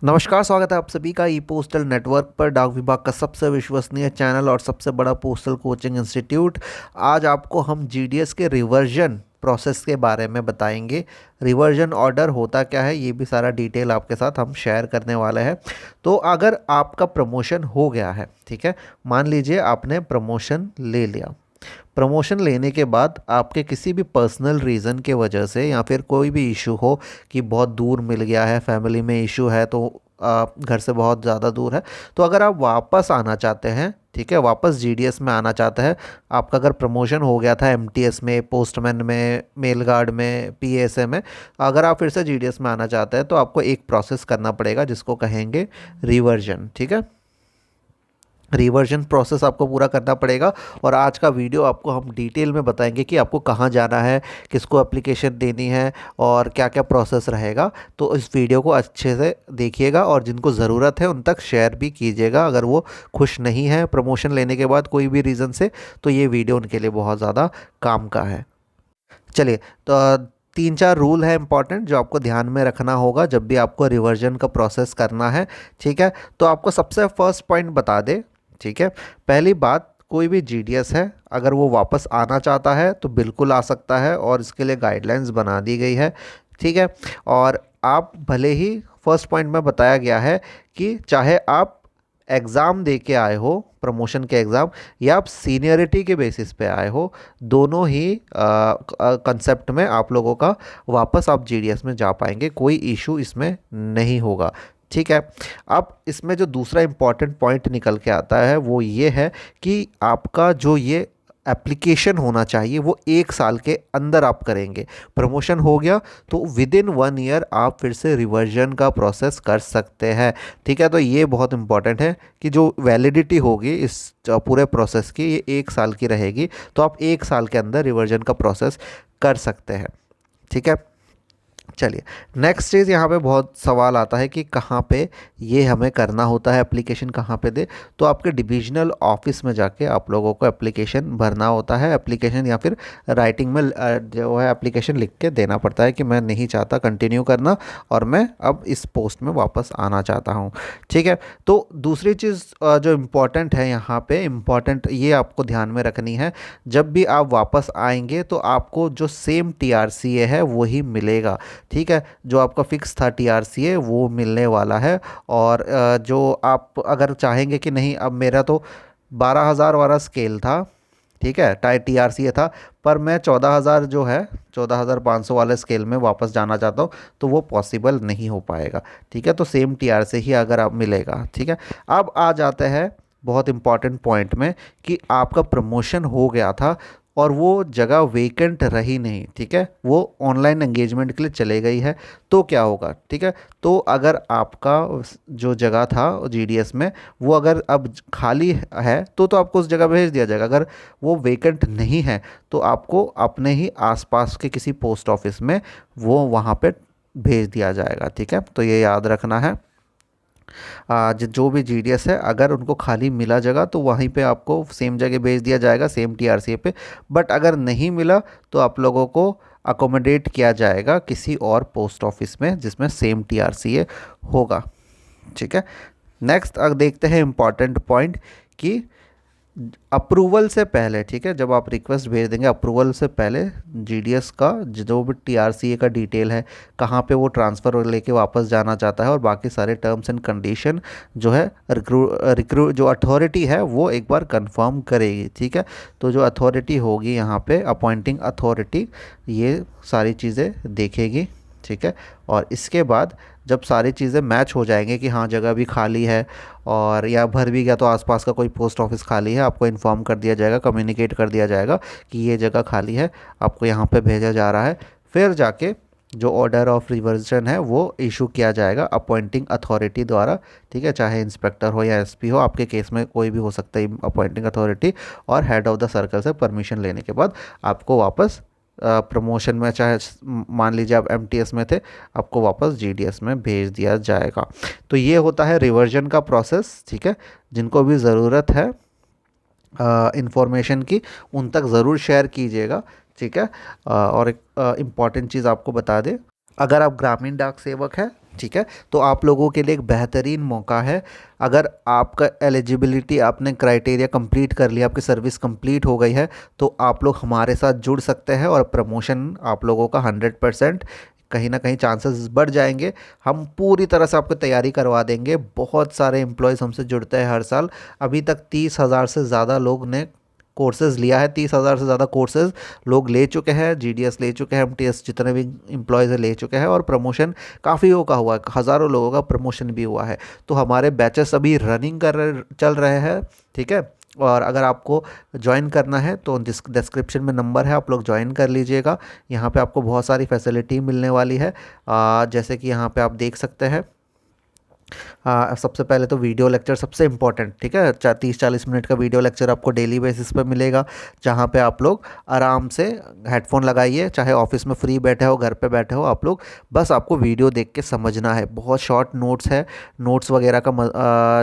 नमस्कार, स्वागत है आप सभी का ई पोस्टल नेटवर्क पर, डाक विभाग का सबसे विश्वसनीय चैनल और सबसे बड़ा पोस्टल कोचिंग इंस्टीट्यूट। आज आपको हम जीडीएस के रिवर्जन प्रोसेस के बारे में बताएंगे। रिवर्जन ऑर्डर होता क्या है, ये भी सारा डिटेल आपके साथ हम शेयर करने वाले हैं। तो अगर आपका प्रमोशन हो गया है, ठीक है, मान लीजिए आपने प्रमोशन ले लिया। प्रमोशन लेने के बाद आपके किसी भी पर्सनल रीज़न के वजह से या फिर कोई भी इशू हो कि बहुत दूर मिल गया है, फैमिली में इशू है, तो घर से बहुत ज़्यादा दूर है, तो अगर आप वापस आना चाहते हैं, ठीक है, वापस जीडीएस में आना चाहते हैं, आपका अगर प्रमोशन हो गया था एमटीएस में, पोस्टमैन में, मेल गार्ड में, पीएसए में, अगर आप फिर से जीडीएस में आना चाहते हैं तो आपको एक प्रोसेस करना पड़ेगा जिसको कहेंगे रिवर्जन। ठीक है, रिवर्जन प्रोसेस आपको पूरा करना पड़ेगा। और आज का वीडियो आपको हम डिटेल में बताएंगे कि आपको कहाँ जाना है, किसको एप्लीकेशन देनी है और क्या क्या प्रोसेस रहेगा। तो इस वीडियो को अच्छे से देखिएगा और जिनको ज़रूरत है उन तक शेयर भी कीजिएगा। अगर वो खुश नहीं है प्रमोशन लेने के बाद कोई भी रीज़न से, तो ये वीडियो उनके लिए बहुत ज़्यादा काम का है। चलिए, तो तीन चार रूल है इंपॉर्टेंट जो आपको ध्यान में रखना होगा जब भी आपको रिवर्जन का प्रोसेस करना है। ठीक है, तो आपको सबसे फर्स्ट पॉइंट बता दे। ठीक है, पहली बात, कोई भी जीडीएस है अगर वो वापस आना चाहता है तो बिल्कुल आ सकता है और इसके लिए गाइडलाइंस बना दी गई है। ठीक है, और आप भले ही फर्स्ट पॉइंट में बताया गया है कि चाहे आप एग्ज़ाम दे के आए हो, प्रमोशन के एग्ज़ाम, या आप सीनियरिटी के बेसिस पे आए हो, दोनों ही कंसेप्ट में आप लोगों का वापस आप जीडीएस में जा पाएंगे, कोई इशू इसमें नहीं होगा। ठीक है, अब इसमें जो दूसरा इम्पॉर्टेंट पॉइंट निकल के आता है वो ये है कि आपका जो ये एप्लीकेशन होना चाहिए वो 1 साल के अंदर आप करेंगे। प्रमोशन हो गया तो विद इन 1 ईयर आप फिर से रिवर्जन का प्रोसेस कर सकते हैं। ठीक है, तो ये बहुत इंपॉर्टेंट है कि जो वैलिडिटी होगी इस पूरे प्रोसेस की, ये 1 साल की रहेगी, तो आप 1 साल के अंदर रिवर्जन का प्रोसेस कर सकते हैं। ठीक है, चलिए, नेक्स्ट चीज़ यहाँ पे बहुत सवाल आता है कि कहाँ पे ये हमें करना होता है, एप्लीकेशन कहाँ पे दे। तो आपके डिविजनल ऑफिस में जाके आप लोगों को एप्लीकेशन भरना होता है। एप्लीकेशन या फिर राइटिंग में जो है एप्लीकेशन लिख के देना पड़ता है कि मैं नहीं चाहता कंटिन्यू करना और मैं अब इस पोस्ट में वापस आना चाहता हूँ। ठीक है, तो दूसरी चीज़ जो इम्पोर्टेंट है यहाँ पे, इम्पॉर्टेंट ये आपको ध्यान में रखनी है, जब भी आप वापस आएंगे तो आपको जो सेम टीआरसीए है वही मिलेगा। ठीक है, जो आपका फिक्स था टीआरसीए वो मिलने वाला है। और जो आप अगर चाहेंगे कि नहीं, अब मेरा तो 12,000 वाला स्केल था, ठीक है, टाई टीआरसीए था, पर मैं 14,000 जो है 14,500 वाले स्केल में वापस जाना चाहता हूँ, तो वो पॉसिबल नहीं हो पाएगा। ठीक है, तो सेम टीआर से ही अगर आप मिलेगा। ठीक है, अब आ जाते हैं बहुत इंपॉर्टेंट पॉइंट में कि आपका प्रमोशन हो गया था और वो जगह वेकेंट रही नहीं। ठीक है, वो ऑनलाइन एंगेजमेंट के लिए चले गई है, तो क्या होगा। ठीक है, तो अगर आपका जो जगह था जीडीएस में वो अगर अब खाली है तो आपको उस जगह भेज दिया जाएगा। अगर वो वेकेंट नहीं है तो आपको अपने ही आसपास के किसी पोस्ट ऑफिस में वो वहाँ पे भेज दिया जाएगा। ठीक है, तो ये याद रखना है। जो भी जीडीएस है अगर उनको खाली मिला जगह तो वहीं पे आपको सेम जगह भेज दिया जाएगा, सेम टीआरसीए पे। बट अगर नहीं मिला तो आप लोगों को अकोमोडेट किया जाएगा किसी और पोस्ट ऑफिस में जिसमें सेम टीआरसीए होगा। ठीक है, नेक्स्ट अब देखते हैं इम्पॉर्टेंट पॉइंट कि अप्रूवल से पहले, ठीक है, जब आप रिक्वेस्ट भेज देंगे अप्रूवल से पहले जीडीएस का जो भी टीआरसीए का डिटेल है, कहाँ पे वो ट्रांसफ़र लेके वापस जाना चाहता है और बाकी सारे टर्म्स एंड कंडीशन जो है रिक्रू जो अथॉरिटी है वो एक बार कंफर्म करेगी। ठीक है, तो जो अथॉरिटी होगी यहाँ पे अपॉइंटिंग अथॉरिटी, ये सारी चीज़ें देखेगी। ठीक है, और इसके बाद जब सारी चीज़ें मैच हो जाएंगे कि हाँ जगह भी खाली है और या भर भी गया तो आसपास का कोई पोस्ट ऑफिस खाली है, आपको इन्फॉर्म कर दिया जाएगा, कम्युनिकेट कर दिया जाएगा कि ये जगह खाली है, आपको यहाँ पे भेजा जा रहा है। फिर जाके जो ऑर्डर ऑफ रिवर्जन है वो इशू किया जाएगा अपॉइंटिंग अथॉरिटी द्वारा। ठीक है, चाहे इंस्पेक्टर हो या एसपी हो, आपके केस में कोई भी हो सकता है अपॉइंटिंग अथॉरिटी, और हेड ऑफ द सर्कल से परमिशन लेने के बाद आपको वापस प्रमोशन में, चाहे मान लीजिए आप एमटीएस में थे, आपको वापस जीडीएस में भेज दिया जाएगा। तो ये होता है रिवर्जन का प्रोसेस। ठीक है, जिनको भी ज़रूरत है इंफॉर्मेशन की उन तक ज़रूर शेयर कीजिएगा। ठीक है, और एक इम्पॉर्टेंट चीज़ आपको बता दें, अगर आप ग्रामीण डाक सेवक हैं ठीक है, तो आप लोगों के लिए एक बेहतरीन मौका है। अगर आपका एलिजिबिलिटी, आपने क्राइटेरिया कंप्लीट कर लिया, आपकी सर्विस कंप्लीट हो गई है, तो आप लोग हमारे साथ जुड़ सकते हैं और प्रमोशन आप लोगों का 100% कहीं ना कहीं चांसेस बढ़ जाएंगे। हम पूरी तरह से आपको तैयारी करवा देंगे। बहुत सारे एम्प्लॉयज़ हमसे जुड़ते हैं हर साल। अभी तक 30,000 से ज़्यादा लोग ने कोर्सेज़ लिया है। 30,000 से ज़्यादा कोर्सेज़ लोग ले चुके हैं, जीडीएस ले चुके हैं, एमटीएस जितने भी एम्प्लॉयज़ ले चुके हैं, और प्रमोशन काफ़ियों का हुआ है, हज़ारों लोगों का प्रमोशन भी हुआ है। तो हमारे बैचेस अभी रनिंग चल रहे हैं। ठीक है, और अगर आपको ज्वाइन करना है तो डिस्क्रिप्शन में नंबर है, आप लोग ज्वाइन कर लीजिएगा। यहाँ पे आपको बहुत सारी फैसिलिटी मिलने वाली है। जैसे कि यहाँ पे आप देख सकते हैं, सबसे पहले तो वीडियो लेक्चर सबसे इम्पॉर्टेंट, ठीक है, 30-40 मिनट का वीडियो लेक्चर आपको डेली बेसिस पे मिलेगा, जहाँ पे आप लोग आराम से हेडफोन लगाइए, चाहे ऑफिस में फ्री बैठे हो, घर पे बैठे हो, आप लोग बस आपको वीडियो देख के समझना है। बहुत शॉर्ट नोट्स है, नोट्स वगैरह का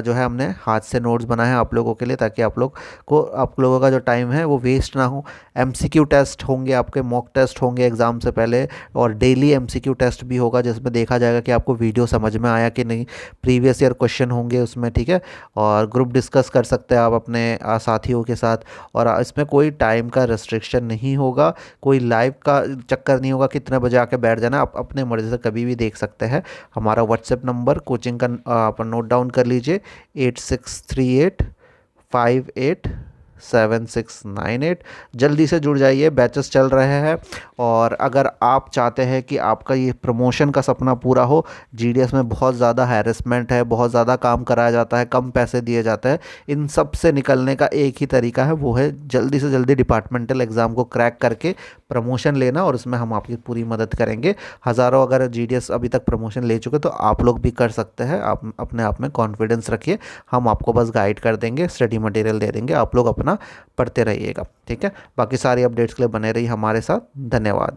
जो है हमने हाथ से नोट्स बनाए हैं आप लोगों के लिए, ताकि आप लोगों का जो टाइम है वो वेस्ट ना हो। एमसीक्यू टेस्ट होंगे, आपके मॉक टेस्ट होंगे एग्ज़ाम से पहले, और डेली एमसीक्यू टेस्ट भी होगा, जिसमें देखा जाएगा कि आपको वीडियो समझ में आया कि नहीं। प्रीवियस ईयर क्वेश्चन होंगे उसमें, ठीक है, और ग्रुप डिस्कस कर सकते हैं आप अपने साथियों के साथ। और इसमें कोई टाइम का रेस्ट्रिक्शन नहीं होगा, कोई लाइव का चक्कर नहीं होगा, कितने बजे आके बैठ जाना, आप अपने मर्ज़ी से कभी भी देख सकते हैं। हमारा व्हाट्सएप नंबर कोचिंग का आप नोट डाउन कर लीजिए, 8638587698। जल्दी से जुड़ जाइए, बैचेस चल रहे हैं। और अगर आप चाहते हैं कि आपका ये प्रमोशन का सपना पूरा हो, जीडीएस में बहुत ज़्यादा हैरेसमेंट है, बहुत ज़्यादा काम कराया जाता है, कम पैसे दिए जाते हैं, इन सब से निकलने का एक ही तरीका है, वो है जल्दी से जल्दी डिपार्टमेंटल एग्ज़ाम को क्रैक करके प्रमोशन लेना, और उसमें हम आपकी पूरी मदद करेंगे। हज़ारों अगर जीडीएस अभी तक प्रमोशन ले चुके तो आप लोग भी कर सकते हैं। आप अपने आप में कॉन्फिडेंस रखिए, हम आपको बस गाइड कर देंगे, स्टडी मटेरियल दे देंगे, आप लोग अपना पढ़ते रहिएगा। ठीक है, बाकी सारी अपडेट्स के लिए बने रहिए हमारे साथ। धन्यवाद।